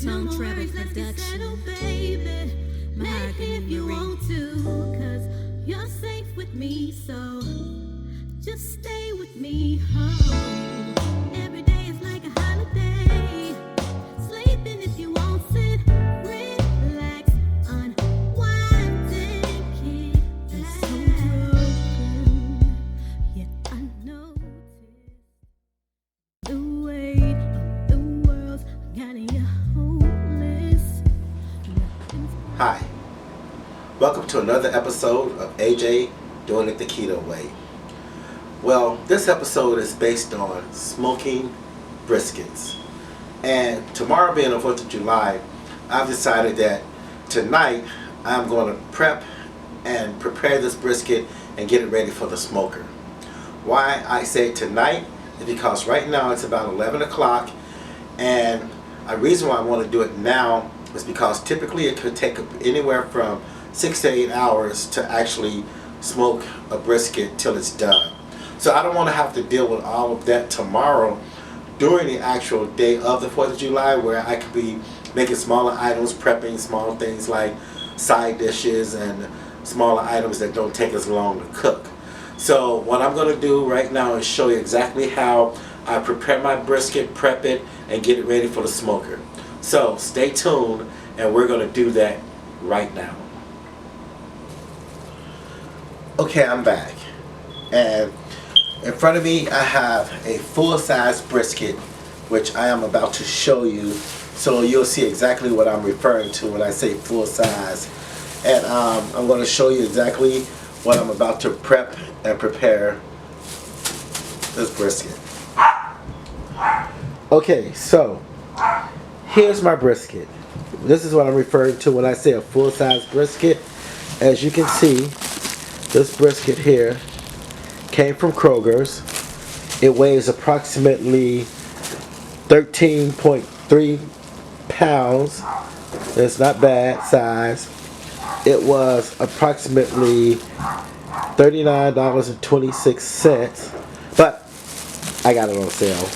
Tone Travel Production. Baby, make if you want to, cause you're safe with me, so just stay with me. Oh, every day is like a holiday. Sleeping if you want, sit, relax, unwind and kick back. So broken, yet I notice the weight of the world's got you hopeless. Hi, welcome to another episode of AJ Doing It the Keto Way. Well, this episode is based on smoking briskets. And tomorrow being the 4th of July, I've decided that tonight I'm going to prep and prepare this brisket and get it ready for the smoker. Why I say tonight is because right now it's about 11 o'clock, and a reason why I want to do it now is because typically it could take anywhere from 6 to 8 hours to actually smoke a brisket till it's done. So I don't want to have to deal with all of that tomorrow during the actual day of the 4th of July, where I could be making smaller items, prepping small things like side dishes and smaller items that don't take as long to cook. So what I'm going to do right now is show you exactly how I prepare my brisket, prep it, and get it ready for the smoker. So stay tuned, and we're going to do that right now. Okay, I'm back, and in front of me I have a full-size brisket, which I am about to show you, so you'll see exactly what I'm referring to when I say full size. And I'm going to show you exactly what I'm about to prep and prepare this brisket. Okay, so here's my brisket. This is what I'm referring to when I say a full-size brisket. As you can see, this brisket here came from Kroger's. It weighs approximately 13.3 pounds. It's not bad size. It was approximately $39.26, but I got it on sale.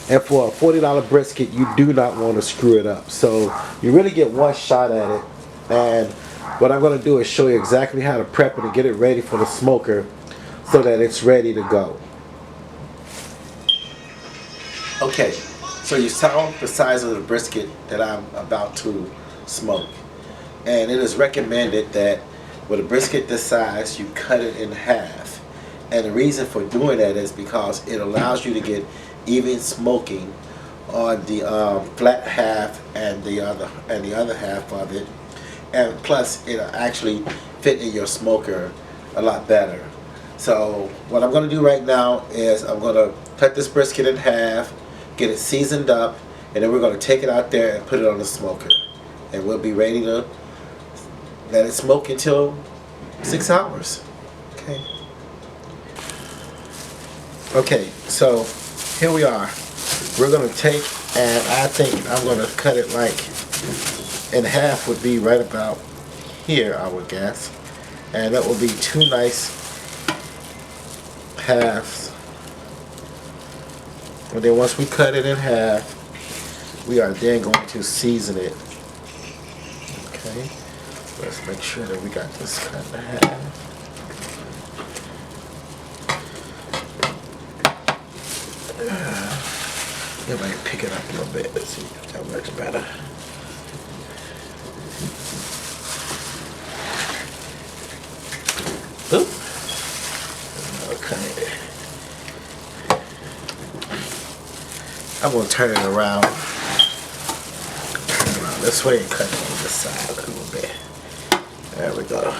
And for a $40 brisket, you do not want to screw it up. So you really get one shot at it. And what I'm going to do is show you exactly how to prep it and get it ready for the smoker so that it's ready to go. Okay, so you saw the size of the brisket that I'm about to smoke. And it is recommended that with a brisket this size, you cut it in half. And the reason for doing that is because it allows you to get even smoking on the flat half and the other half of it, and plus it'll actually fit in your smoker a lot better. So what I'm going to do right now is I'm going to cut this brisket in half, get it seasoned up, and then we're going to take it out there and put it on the smoker, and we'll be ready to let it smoke until 6 hours. Okay, so here we are. We're going to take, and I think I'm going to cut it like in half, would be right about here, I would guess. And that will be 2 nice halves. And then once we cut it in half, we are then going to season it. Okay, let's make sure that we got this cut in half. If I can pick it up a little bit, let's see if that works better. Oop. Okay. I'm going to turn it around. Turn it around this way and cut it on this side a little bit. There we go.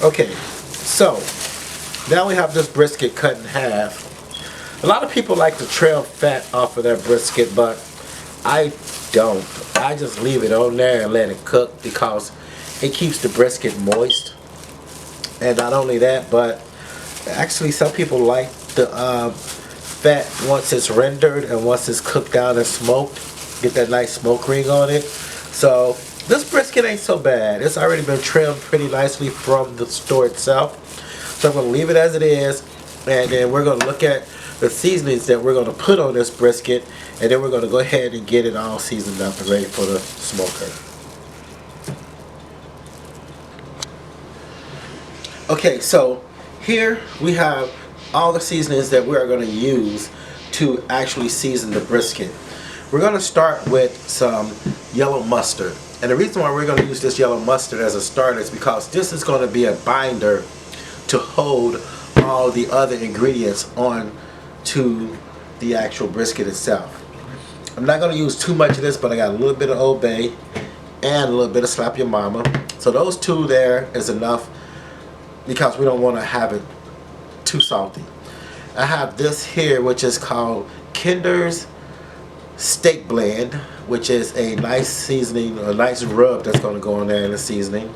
Okay, so now we have this brisket cut in half. A lot of people like to trail fat off of their brisket, but I don't. I just leave it on there and let it cook because it keeps the brisket moist. And not only that, but actually some people like the fat once it's rendered and once it's cooked down and smoked. Get that nice smoke ring on it. So this brisket ain't so bad. It's already been trimmed pretty nicely from the store itself. So I'm going to leave it as it is, and then we're going to look at the seasonings that we're going to put on this brisket, and then we're going to go ahead and get it all seasoned up and ready for the smoker. Okay, so here we have all the seasonings that we are going to use to actually season the brisket. We're going to start with some yellow mustard. And the reason why we're going to use this yellow mustard as a starter is because this is going to be a binder to hold all the other ingredients on to the actual brisket itself. I'm not going to use too much of this, but I got a little bit of Old Bay and a little bit of Slap Your Mama. So those two there is enough because we don't want to have it too salty. I have this here, which is called Kinder's Steak Blend, which is a nice seasoning, a nice rub that's going to go on there in the seasoning.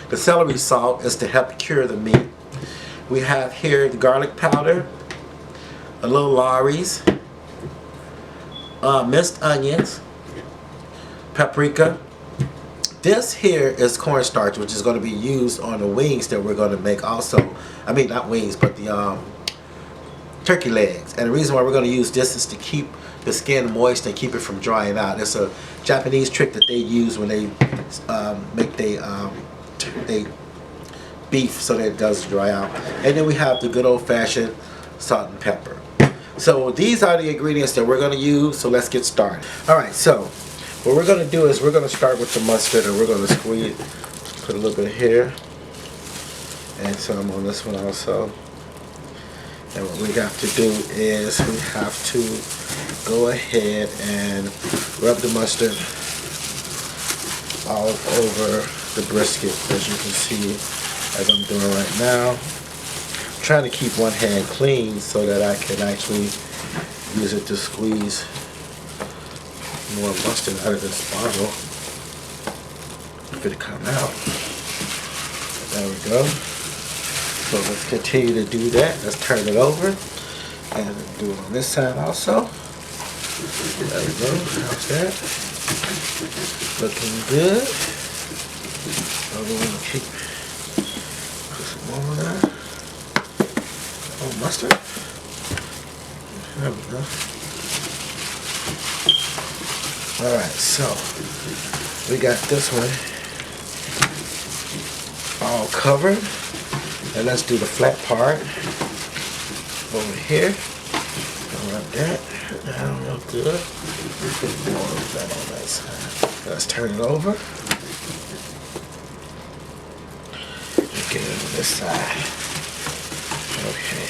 The celery salt is to help cure the meat. We have here the garlic powder, a little Lawry's, minced onions, paprika. This here is cornstarch, which is going to be used on the wings that we're going to make also. I mean, not wings, but the turkey legs. And the reason why we're going to use this is to keep the skin moist and keep it from drying out. It's a Japanese trick that they use when they make they beef so that it does dry out. And then we have the good old-fashioned salt and pepper. So these are the ingredients that we're going to use, so let's get started. Alright, so what we're going to do is we're going to start with the mustard, and we're going to squeeze, put a little bit here and some on this one also. And what we have to do is we have to go ahead and rub the mustard all over the brisket, as you can see, as I'm doing right now. I'm trying to keep one hand clean so that I can actually use it to squeeze more mustard out of this bottle. If it come out. There we go. So let's continue to do that. Let's turn it over and do it on this side also. There we go. How's that? Looking good. So we're going to keep put some more on there. Oh, mustard. There we go. Alright, so we got this one all covered. And let's do the flat part over here. Rub that down real good. More of that on that side. Let's turn it over. Get it on this side. Okay.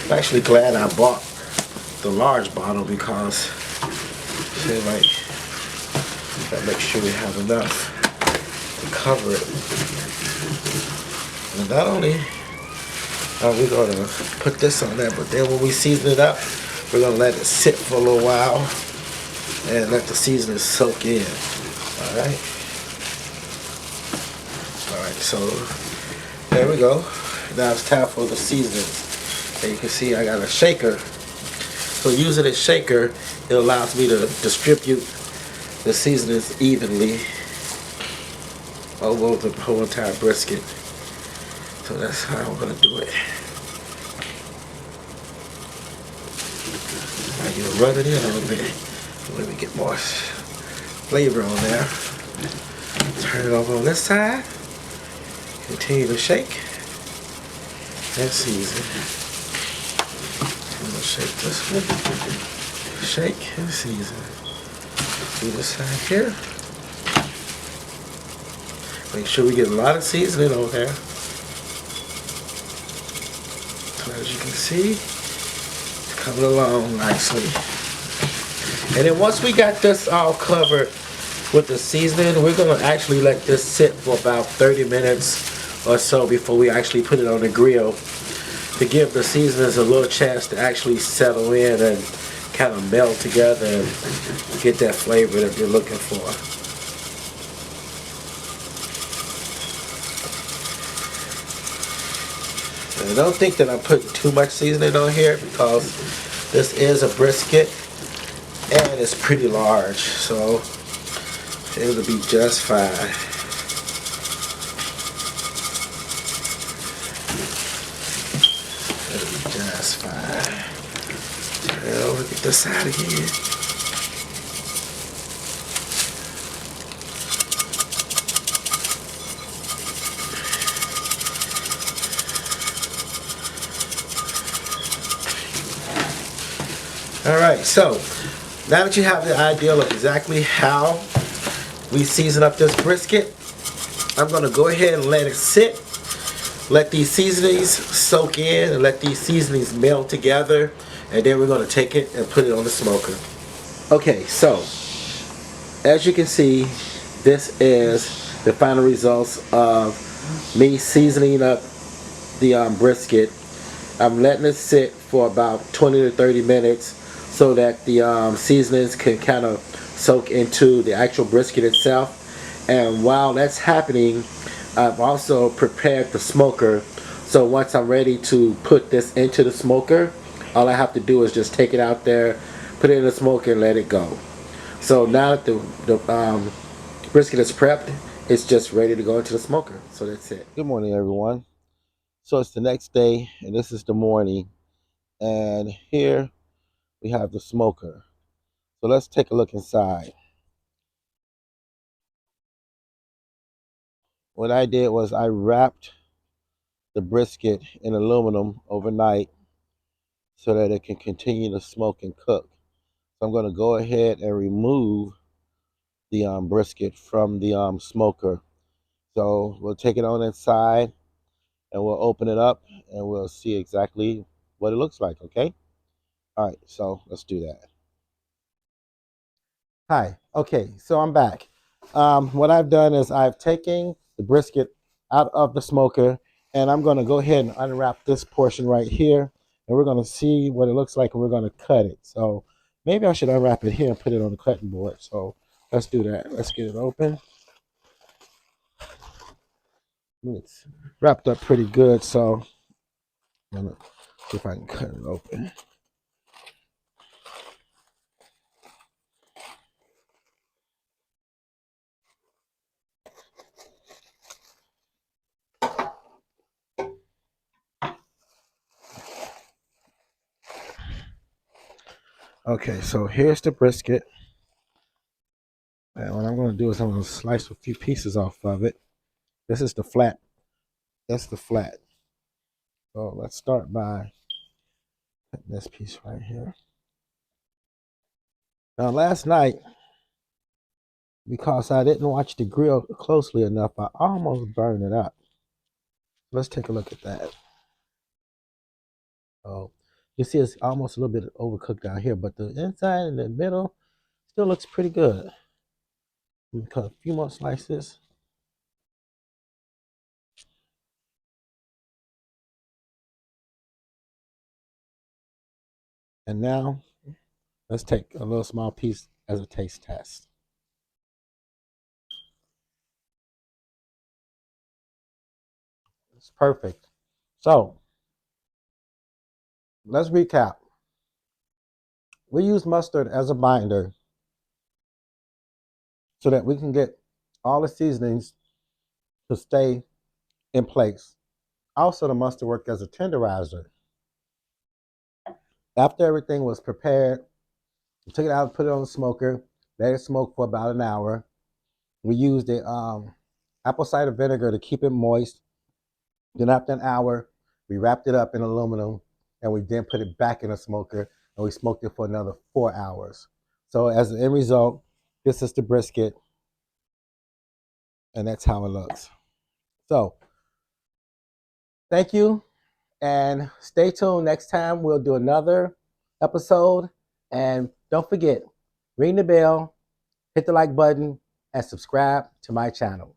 I'm actually glad I bought the large bottle because like that makes sure we have enough to cover it. And not only are we going to put this on there, but then when we season it up, we're going to let it sit for a little while and let the seasoning soak in. Alright? Alright, so there we go. Now it's time for the seasonings. And you can see I got a shaker. So using a shaker, it allows me to distribute the seasonings evenly over the whole entire brisket. So that's how I'm going to do it. Now you rub it in a little bit. Let me get more flavor on there. Turn it over on this side. Continue to shake and season. I'm going to shake this one. Shake and season. Do this side here. Make sure we get a lot of seasoning on there. So as you can see, it's coming along nicely. And then once we got this all covered with the seasoning, we're going to actually let this sit for about 30 minutes or so before we actually put it on the grill to give the seasonings a little chance to actually settle in and kind of meld together and get that flavor that you're looking for. And I don't think that I'm putting too much seasoning on here because this is a brisket and it's pretty large, so it'll be just fine. It'll be just fine. Turn it over, get this side again. All right, so now that you have the idea of exactly how we season up this brisket, I'm gonna go ahead and let it sit. Let these seasonings soak in and let these seasonings meld together, and then we're gonna take it and put it on the smoker. Okay, so as you can see, this is the final results of me seasoning up the brisket. I'm letting it sit for about 20 to 30 minutes so that the seasonings can kind of soak into the actual brisket itself. And while that's happening, I've also prepared the smoker. So once I'm ready to put this into the smoker, all I have to do is just take it out there, put it in the smoker, and let it go. So now that the brisket is prepped, it's just ready to go into the smoker. So that's it. Good morning, everyone. So it's the next day, and this is the morning. And here we have the smoker. So let's take a look inside. What I did was I wrapped the brisket in aluminum overnight so that it can continue to smoke and cook. So I'm going to go ahead and remove the brisket from the smoker. So we'll take it on inside and we'll open it up and we'll see exactly what it looks like, okay? All right, so let's do that. Hi. Okay, so I'm back. What I've done is I've taken the brisket out of the smoker, and I'm going to go ahead and unwrap this portion right here, and we're going to see what it looks like, and we're going to cut it. So maybe I should unwrap it here and put it on the cutting board. So let's do that. Let's get it open. It's wrapped up pretty good, so I'm going to see if I can cut it open. Okay, so here's the brisket. And what I'm going to do is I'm going to slice a few pieces off of it. This is the flat. That's the flat. So let's start by putting this piece right here. Now last night, because I didn't watch the grill closely enough, I almost burned it up. Let's take a look at that. So you see it's almost a little bit overcooked down here, but the inside and the middle still looks pretty good. I'm gonna cut a few more slices. And now let's take a little small piece as a taste test. It's perfect. So let's recap. We use mustard as a binder so that we can get all the seasonings to stay in place. Also, the mustard worked as a tenderizer. After everything was prepared, we took it out and put it on the smoker, let it smoke for about an hour. We used the apple cider vinegar to keep it moist. Then after an hour, we wrapped it up in aluminum and we then put it back in the smoker and we smoked it for another 4 hours. So as an end result, this is the brisket and that's how it looks. So thank you and stay tuned. Next time we'll do another episode. And don't forget, ring the bell, hit the like button, and subscribe to my channel.